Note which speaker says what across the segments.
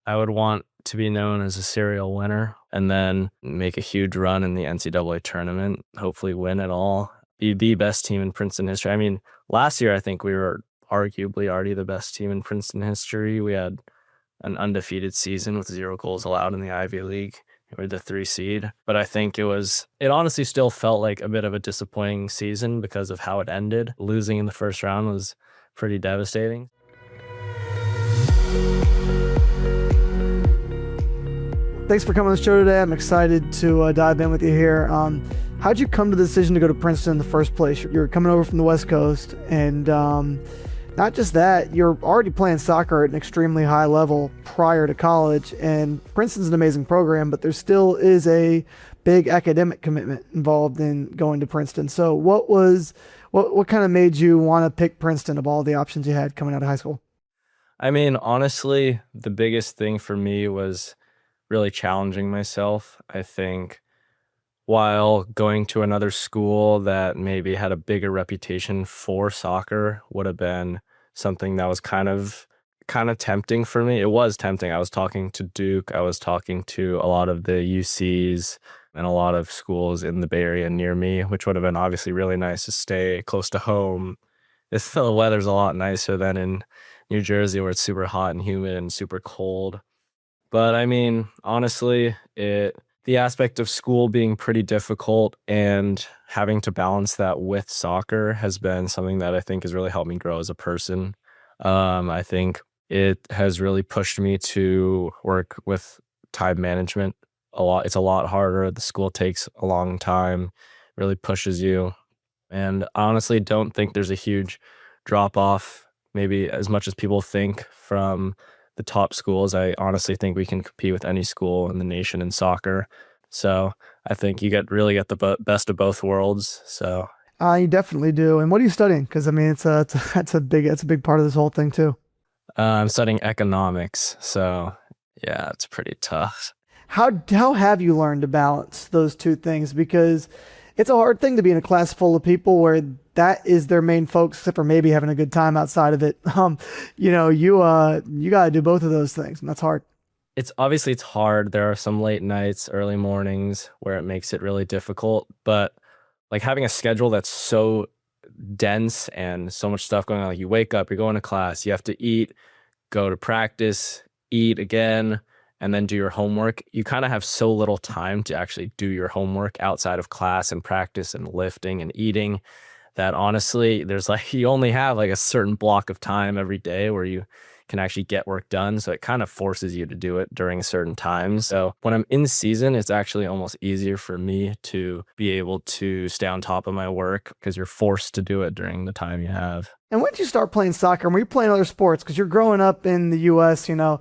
Speaker 1: I would want to be known as a serial winner and then make a huge run in the NCAA tournament, hopefully win it all, be the best team in Princeton history. I mean, last year I think we were arguably already the best team in Princeton history. We had an undefeated season with 0 goals allowed in the Ivy League. We were the 3 seed, but I think it honestly still felt like a bit of a disappointing season because of how it ended. Losing in the first round was pretty devastating.
Speaker 2: Thanks for coming on the show today. I'm excited to dive in with you here. How'd you come to the decision to go to Princeton in the first place? You're coming over from the West Coast, and not just that, you're already playing soccer at an extremely high level prior to college, and Princeton's an amazing program, but there still is a big academic commitment involved in going to Princeton. So what kind of made you want to pick Princeton of all the options you had coming out of high school?
Speaker 1: I mean, honestly, the biggest thing for me was really challenging myself. I think while going to another school that maybe had a bigger reputation for soccer would have been something that was kind of tempting for me. It was tempting. I was talking to Duke. I was talking to a lot of the UCs and a lot of schools in the Bay Area near me, which would have been obviously really nice to stay close to home. The weather's a lot nicer than in New Jersey where it's super hot and humid and super cold. But I mean, honestly, the aspect of school being pretty difficult and having to balance that with soccer has been something that I think has really helped me grow as a person. I think it has really pushed me to work with time management a lot. It's a lot harder. The school takes a long time, really pushes you. And I honestly don't think there's a huge drop off, maybe as much as people think, from the top schools. I honestly think we can compete with any school in the nation in soccer. So I think you really get the best of both worlds. So
Speaker 2: You definitely do. And what are you studying? Because I mean, that's a big part of this whole thing too.
Speaker 1: I'm studying economics. So yeah, it's pretty tough.
Speaker 2: How have you learned to balance those two things? Because it's a hard thing to be in a class full of people where that is their main focus, except for maybe having a good time outside of it. You got to do both of those things, and that's hard.
Speaker 1: It's hard. There are some late nights, early mornings where it makes it really difficult, but like having a schedule that's so dense and so much stuff going on, like you wake up, you're going to class, you have to eat, go to practice, eat again, and then do your homework. You kind of have so little time to actually do your homework outside of class and practice and lifting and eating that honestly, you only have like a certain block of time every day where you can actually get work done. So it kind of forces you to do it during certain times. So when I'm in season, it's actually almost easier for me to be able to stay on top of my work because you're forced to do it during the time you have.
Speaker 2: And when did you start playing soccer? And were you playing other sports? Because you're growing up in the U.S., a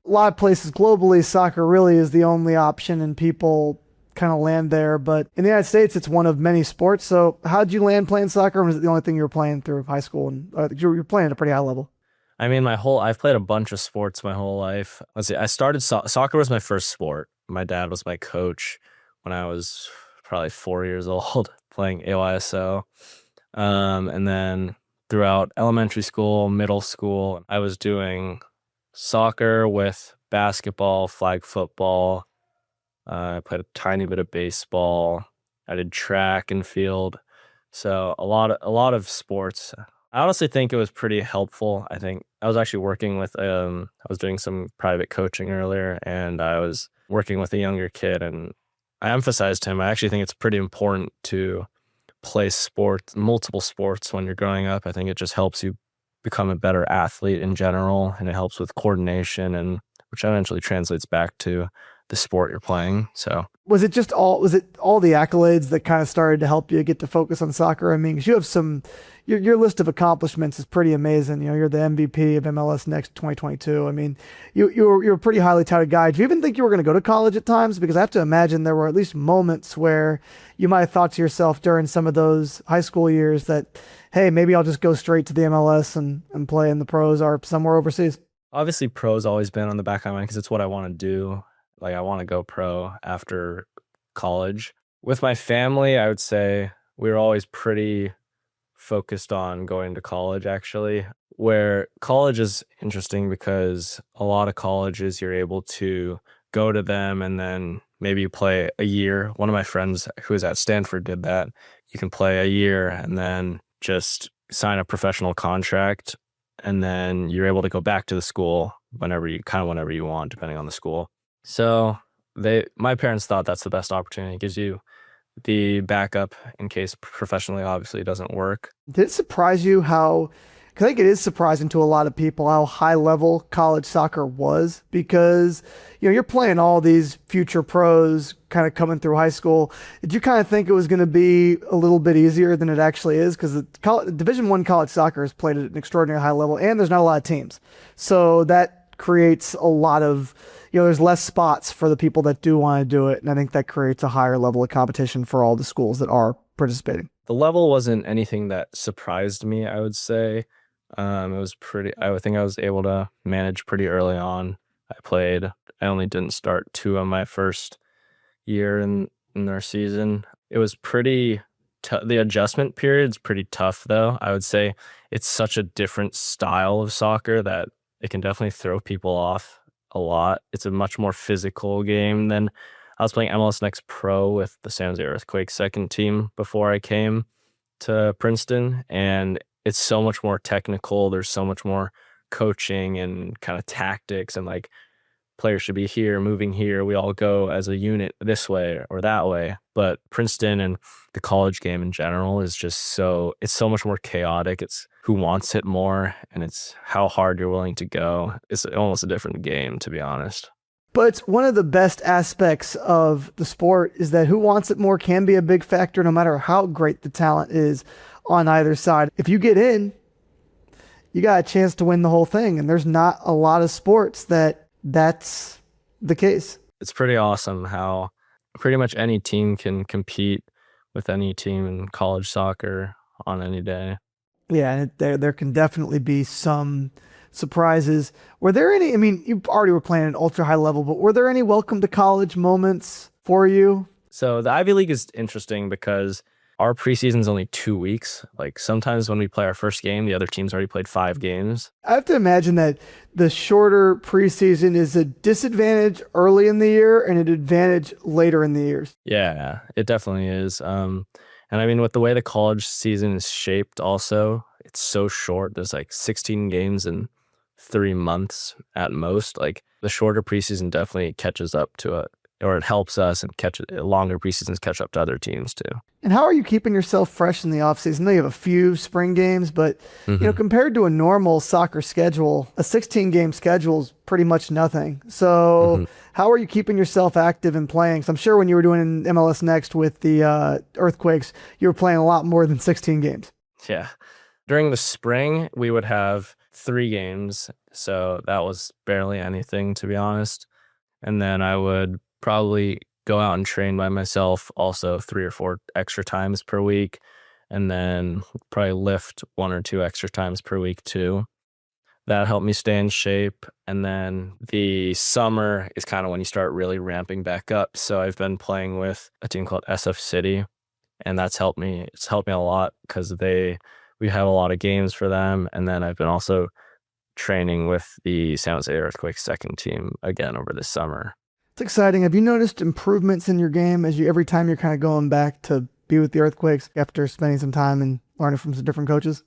Speaker 2: lot of places globally, soccer really is the only option and people kind of land there. But in the United States, it's one of many sports. So how did you land playing soccer? Or was it the only thing you were playing through high school? And you're playing at a pretty high level.
Speaker 1: I mean, I've played a bunch of sports my whole life. Let's see, I started soccer was my first sport. My dad was my coach when I was probably 4 years old playing AYSO. And then throughout elementary school, middle school, I was doing soccer with basketball, flag football. I played a tiny bit of baseball. I did track and field. So a lot of sports. I honestly think it was pretty helpful. I think I was actually working with I was doing some private coaching earlier, and I was working with a younger kid, and I emphasized to him, I actually think it's pretty important to play multiple sports when you're growing up. I think it just helps you become a better athlete in general, and it helps with coordination, and which eventually translates back to the sport you're playing. So
Speaker 2: was it all the accolades that kind of started to help you get to focus on soccer? I mean, 'cause you have your list of accomplishments is pretty amazing. You're the MVP of MLS Next 2022. I mean, you're a pretty highly touted guy. Do you even think you were going to go to college at times? Because I have to imagine there were at least moments where you might have thought to yourself during some of those high school years that, hey, maybe I'll just go straight to the MLS and play in the pros or somewhere overseas.
Speaker 1: Obviously, pro's always been on the back of my mind because it's what I want to do. Like, I want to go pro after college. With my family, I would say we were always pretty focused on going to college, actually. where college is interesting because a lot of colleges you're able to go to them and then maybe you play a year. One of my friends who was at Stanford did that. You can play a year and then just sign a professional contract, and then you're able to go back to the school whenever you want, depending on the school. So my parents thought that's the best opportunity. It gives you the backup in case professionally obviously it doesn't work.
Speaker 2: Did it surprise you how, 'cause I think it is surprising to a lot of people how high level college soccer was because, you're playing all these future pros kind of coming through high school. Did you kind of think it was going to be a little bit easier than it actually is? Because Division I college soccer is played at an extraordinarily high level and there's not a lot of teams. So that creates a lot of, there's less spots for the people that do want to do it. And I think that creates a higher level of competition for all the schools that are participating.
Speaker 1: The level wasn't anything that surprised me, I would say. It was I would think I was able to manage pretty early on. I only didn't start two of my first year in our season. It was the adjustment period's pretty tough though. I would say it's such a different style of soccer that it can definitely throw people off a lot. It's a much more physical game than I was playing MLS Next Pro with the San Jose Earthquake second team before I came to Princeton, and it's so much more technical. There's so much more coaching and kind of tactics and like players should be here, moving here. We all go as a unit this way or that way. But Princeton and the college game in general is it's so much more chaotic. It's who wants it more and it's how hard you're willing to go. It's almost a different game, to be honest.
Speaker 2: But one of the best aspects of the sport is that who wants it more can be a big factor no matter how great the talent is on either side. If you get in, you got a chance to win the whole thing. And there's not a lot of sports that's the case.
Speaker 1: It's pretty awesome how pretty much any team can compete with any team in college soccer on any day.
Speaker 2: Yeah, and there can definitely be some surprises. Were there any, I mean, you already were playing at ultra high level, but were there any welcome to college moments for you?
Speaker 1: So the Ivy League is interesting because our preseason is only 2 weeks. Like sometimes when we play our first game, the other team's already played 5 games.
Speaker 2: I have to imagine that the shorter preseason is a disadvantage early in the year and an advantage later in the years.
Speaker 1: Yeah, it definitely is. And I mean, with the way the college season is shaped also, it's so short. There's like 16 games in 3 months at most. Like the shorter preseason definitely catches up to it, or it helps us, and longer preseasons catch up to other teams too.
Speaker 2: And how are you keeping yourself fresh in the offseason? I know you have a few spring games, but compared to a normal soccer schedule, a 16-game schedule is pretty much nothing. So how are you keeping yourself active and playing? So I'm sure when you were doing MLS Next with the Earthquakes, you were playing a lot more than 16 games.
Speaker 1: Yeah. During the spring, we would have 3 games, so that was barely anything, to be honest. And then I would probably go out and train by myself also 3 or 4 extra times per week, and then probably lift 1 or 2 extra times per week too. That helped me stay in shape. And then the summer is kind of when you start really ramping back up. So I've been playing with a team called SF City, and that's helped me. It's helped me a lot because we have a lot of games for them. And then I've been also training with the San Jose Earthquake second team again over this summer.
Speaker 2: It's exciting. Have you noticed improvements in your game every time you're kind of going back to be with the Earthquakes after spending some time and learning from some different coaches?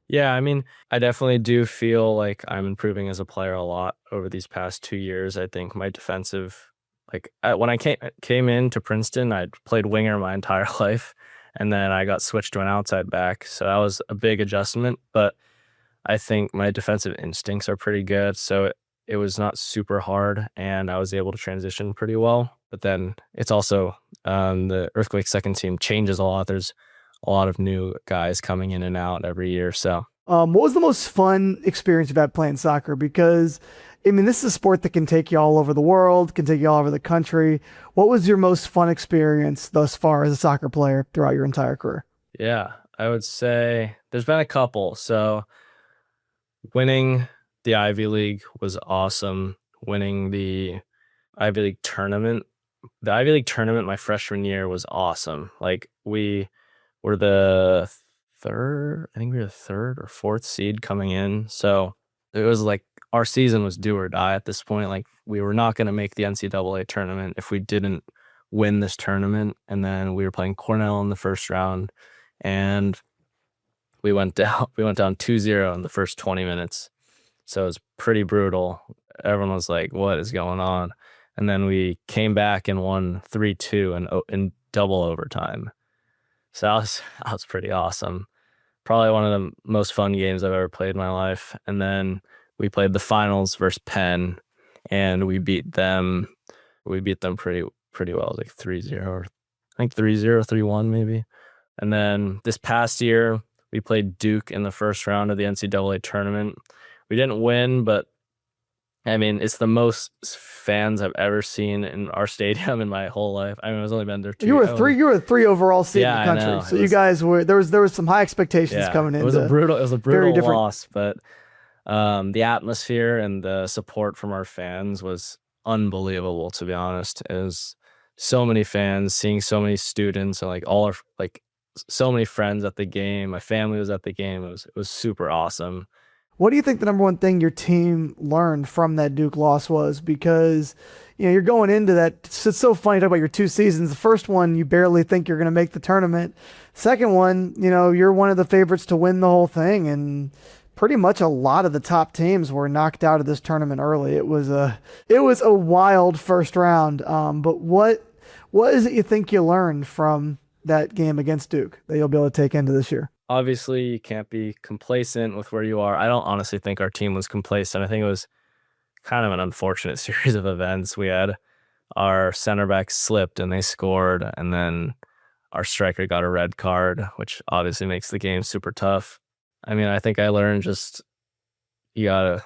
Speaker 1: Yeah, I mean, I definitely do feel like I'm improving as a player a lot over these past 2 years. I think my defensive, when I came into Princeton, I'd played winger my entire life, and then I got switched to an outside back. So that was a big adjustment, but I think my defensive instincts are pretty good. So it was not super hard, and I was able to transition pretty well. But then it's also the Earthquake second team changes a lot. There's a lot of new guys coming in and out every year. So
Speaker 2: what was the most fun experience you've had playing soccer? Because, I mean, this is a sport that can take you all over the world, can take you all over the country. What was your most fun experience thus far as a soccer player throughout your entire career?
Speaker 1: Yeah, I would say there's been a couple. So winning the Ivy League was awesome. Winning the Ivy League tournament my freshman year was awesome. Like we were the third. I think we were the third or fourth seed coming in. So it was like our season was do or die at this point. Like we were not going to make the NCAA tournament if we didn't win this tournament. And then we were playing Cornell in the first round, and we went down. We went down 2-0 in the first 20 minutes. So it was pretty brutal. Everyone was like, "What is going on?" And then we came back and won 3-2 in double overtime. So that was pretty awesome. Probably one of the most fun games I've ever played in my life. And then we played the finals versus Penn, and we beat them. We beat them pretty well, like 3-0, or I think 3-0, 3-1 maybe. And then this past year, we played Duke in the first round of the NCAA tournament. We didn't win, but I mean, it's the most fans I've ever seen in our stadium in my whole life. I mean, I was only been there 2
Speaker 2: You
Speaker 1: years.
Speaker 2: were three. You were a 3 overall seed
Speaker 1: Yeah,
Speaker 2: in the
Speaker 1: I
Speaker 2: country.
Speaker 1: know.
Speaker 2: So you guys were there was some high expectations coming in.
Speaker 1: It was a brutal
Speaker 2: very different.
Speaker 1: loss, but the atmosphere and the support from our fans was unbelievable, to be honest. It was so many fans, seeing so many students, and like all our like so many friends at the game. My family was at the game. It was super awesome.
Speaker 2: What do you think the number one thing your team learned from that Duke loss was? Because, you're going into that. It's so funny to talk about your 2 seasons. The first one, you barely think you're going to make the tournament. Second one, you're one of the favorites to win the whole thing. And pretty much a lot of the top teams were knocked out of this tournament early. It was a wild first round. But what is it you think you learned from that game against Duke that you'll be able to take into this year?
Speaker 1: Obviously, you can't be complacent with where you are. I don't honestly think our team was complacent. I think it was kind of an unfortunate series of events. We had our center back slipped and they scored, and then our striker got a red card, which obviously makes the game super tough. I mean, I think I learned just you gotta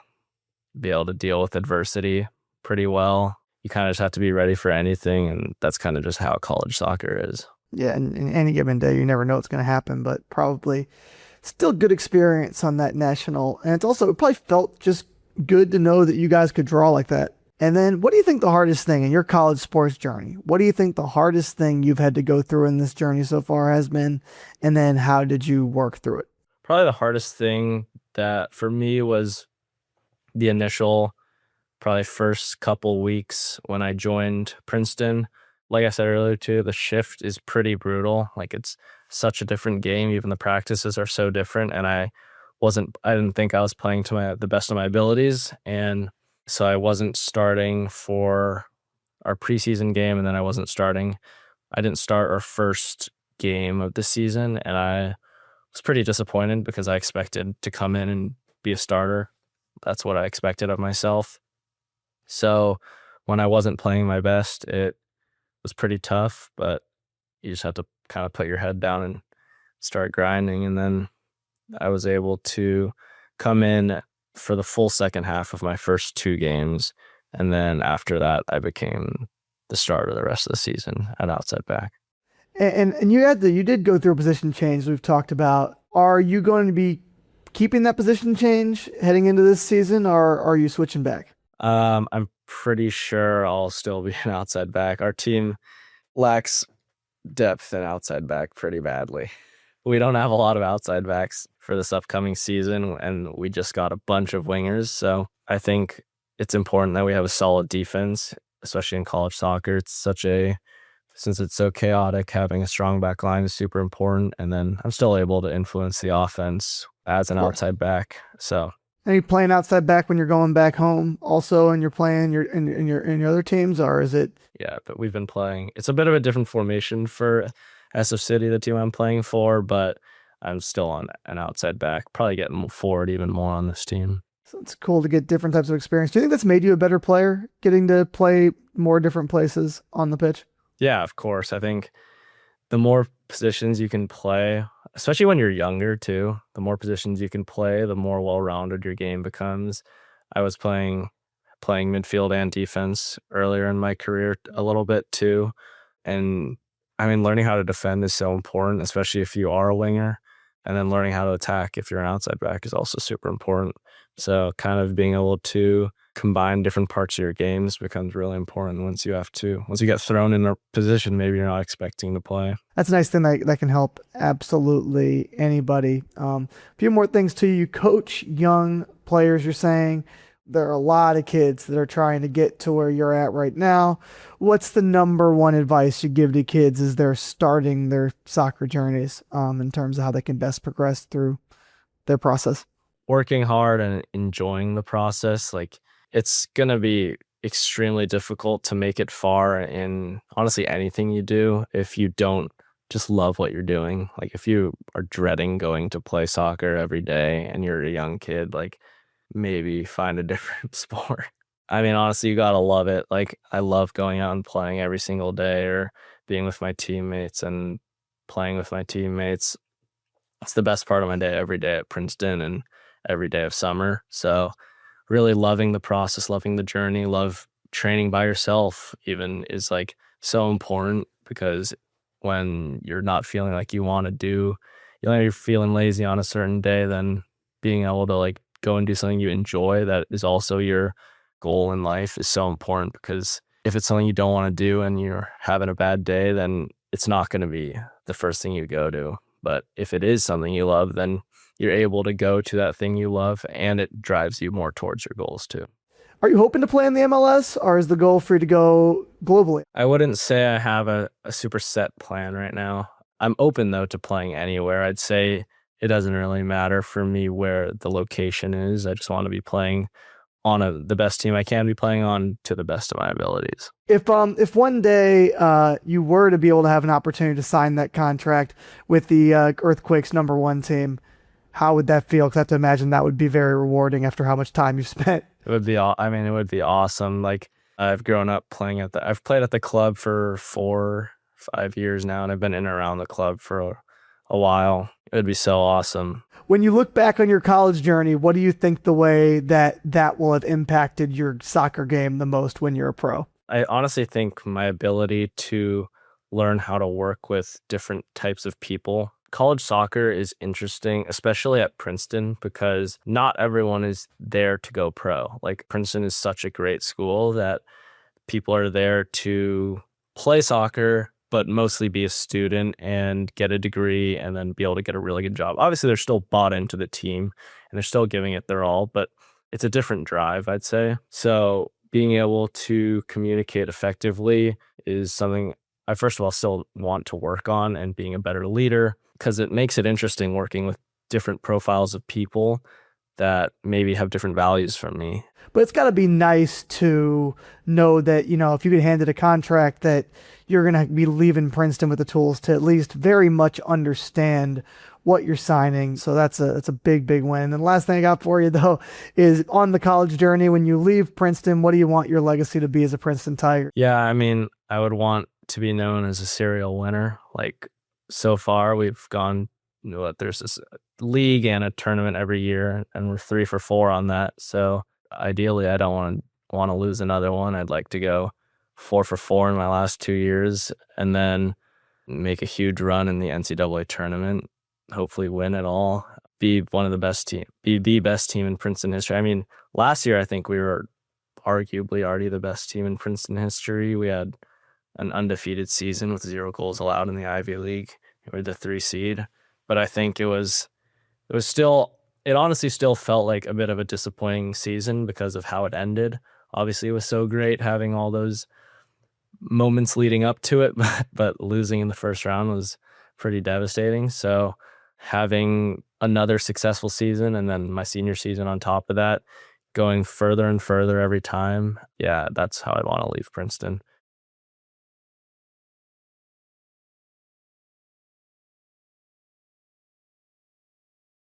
Speaker 1: be able to deal with adversity pretty well. You kind of just have to be ready for anything, and that's kind of just how college soccer is.
Speaker 2: Yeah, and in any given day, you never know what's going to happen, but probably still good experience on that national. And it probably felt just good to know that you guys could draw like that. And then what do you think the hardest thing in your college sports journey? What do you think the hardest thing you've had to go through in this journey so far has been? And then how did you work through it?
Speaker 1: Probably the hardest thing that for me was the initial, probably first couple weeks when I joined Princeton. Like I said earlier too, the shift is pretty brutal. Like it's such a different game. Even the practices are so different. And I didn't think I was playing to the best of my abilities. And so I wasn't starting for our preseason game. And then I didn't start our first game of the season. And I was pretty disappointed because I expected to come in and be a starter. That's what I expected of myself. So when I wasn't playing my best, it was pretty tough, but you just have to kind of put your head down and start grinding. And then I was able to come in for the full second half of my first 2 games. And then after that, I became the starter the rest of the season at outside back.
Speaker 2: And you did go through a position change we've talked about. Are you going to be keeping that position change heading into this season, or are you switching back?
Speaker 1: I'm pretty sure I'll still be an outside back. Our team lacks depth in outside back pretty badly. We don't have a lot of outside backs for this upcoming season, and we just got a bunch of wingers. So I think it's important that we have a solid defense, especially in college soccer. Since it's so chaotic, having a strong back line is super important. And then I'm still able to influence the offense as an outside back. So.
Speaker 2: Are you playing outside back when you're going back home also, and you're playing in your other teams, or is it?
Speaker 1: Yeah, but we've been playing. It's a bit of a different formation for SF City, the team I'm playing for, but I'm still on an outside back. Probably getting forward even more on this team.
Speaker 2: So it's cool to get different types of experience. Do you think that's made you a better player, getting to play more different places on the pitch?
Speaker 1: Yeah, of course. I think the more positions you can play, especially when you're younger too, the more positions you can play, the more well-rounded your game becomes. I was playing midfield and defense earlier in my career a little bit too. And I mean, learning how to defend is so important, especially if you are a winger. And then learning how to attack if you're an outside back is also super important. So kind of being able to combine different parts of your games becomes really important once you get thrown in a position maybe you're not expecting to play.
Speaker 2: That's a nice thing that can help absolutely anybody. A few more things too. You coach young players, you're saying. There are a lot of kids that are trying to get to where you're at right now. What's the number one advice you give to kids as they're starting their soccer journeys, in terms of how they can best progress through their process?
Speaker 1: Working hard and enjoying the process. Like, it's going to be extremely difficult to make it far in honestly anything you do if you don't just love what you're doing. Like, if you are dreading going to play soccer every day and you're a young kid, like, maybe find a different sport. I mean, honestly, you gotta love it. Like, I love going out and playing every single day or being with my teammates and playing with my teammates. It's the best part of my day every day at Princeton and every day of summer. So really loving the process, loving the journey, love training by yourself even is like so important, because when you're not feeling like you want to do, you're feeling lazy on a certain day, then being able to like go and do something you enjoy that is also your goal in life is so important, because if it's something you don't want to do and you're having a bad day, then it's not going to be the first thing you go to. But if it is something you love, then you're able to go to that thing you love, and it drives you more towards your goals too.
Speaker 2: Are you hoping to play in the MLS, or is the goal for you to go globally?
Speaker 1: I wouldn't say I have a super set plan right now. I'm open though to playing anywhere. I'd say it doesn't really matter for me where the location is. I just want to be playing on the best team I can be playing on to the best of my abilities.
Speaker 2: If one day you were to be able to have an opportunity to sign that contract with the Earthquakes #1 team, how would that feel? Because I have to imagine that would be very rewarding after how much time you've spent.
Speaker 1: It would be, I mean, it would be awesome. Like, I've grown up playing I've played at the club for 4-5 years now, and I've been in and around the club for a while. It would be so awesome.
Speaker 2: When you look back on your college journey, what do you think the way that will have impacted your soccer game the most when you're a pro?
Speaker 1: I honestly think my ability to learn how to work with different types of people. College soccer is interesting, especially at Princeton, because not everyone is there to go pro. Like, Princeton is such a great school that people are there to play soccer, but mostly be a student and get a degree and then be able to get a really good job. Obviously, they're still bought into the team and they're still giving it their all, but it's a different drive, I'd say. So being able to communicate effectively is something I, first of all, still want to work on, and being a better leader, because it makes it interesting working with different profiles of people that maybe have different values from me.
Speaker 2: But it's got to be nice to know that, if you get handed a contract, that you're going to be leaving Princeton with the tools to at least very much understand what you're signing. So that's a big, big win. And the last thing I got for you, though, is on the college journey, when you leave Princeton, what do you want your legacy to be as a Princeton Tiger?
Speaker 1: Yeah, I mean, I would want to be known as a serial winner. Like, so far, we've gone, there's this league and a tournament every year, and we're 3 for 4 on that. So ideally, I don't want to lose another one. I'd like to go 4 for 4 in my last 2 years, and then make a huge run in the NCAA tournament. Hopefully, win it all. Be one of the best team. Be the best team in Princeton history. I mean, last year I think we were arguably already the best team in Princeton history. We had an undefeated season with 0 goals allowed in the Ivy League. We were the 3 seed, but I think it honestly still felt like a bit of a disappointing season because of how it ended. Obviously, it was so great having all those moments leading up to it, but losing in the first round was pretty devastating. So having another successful season, and then my senior season on top of that, going further and further every time, yeah, that's how I want to leave Princeton.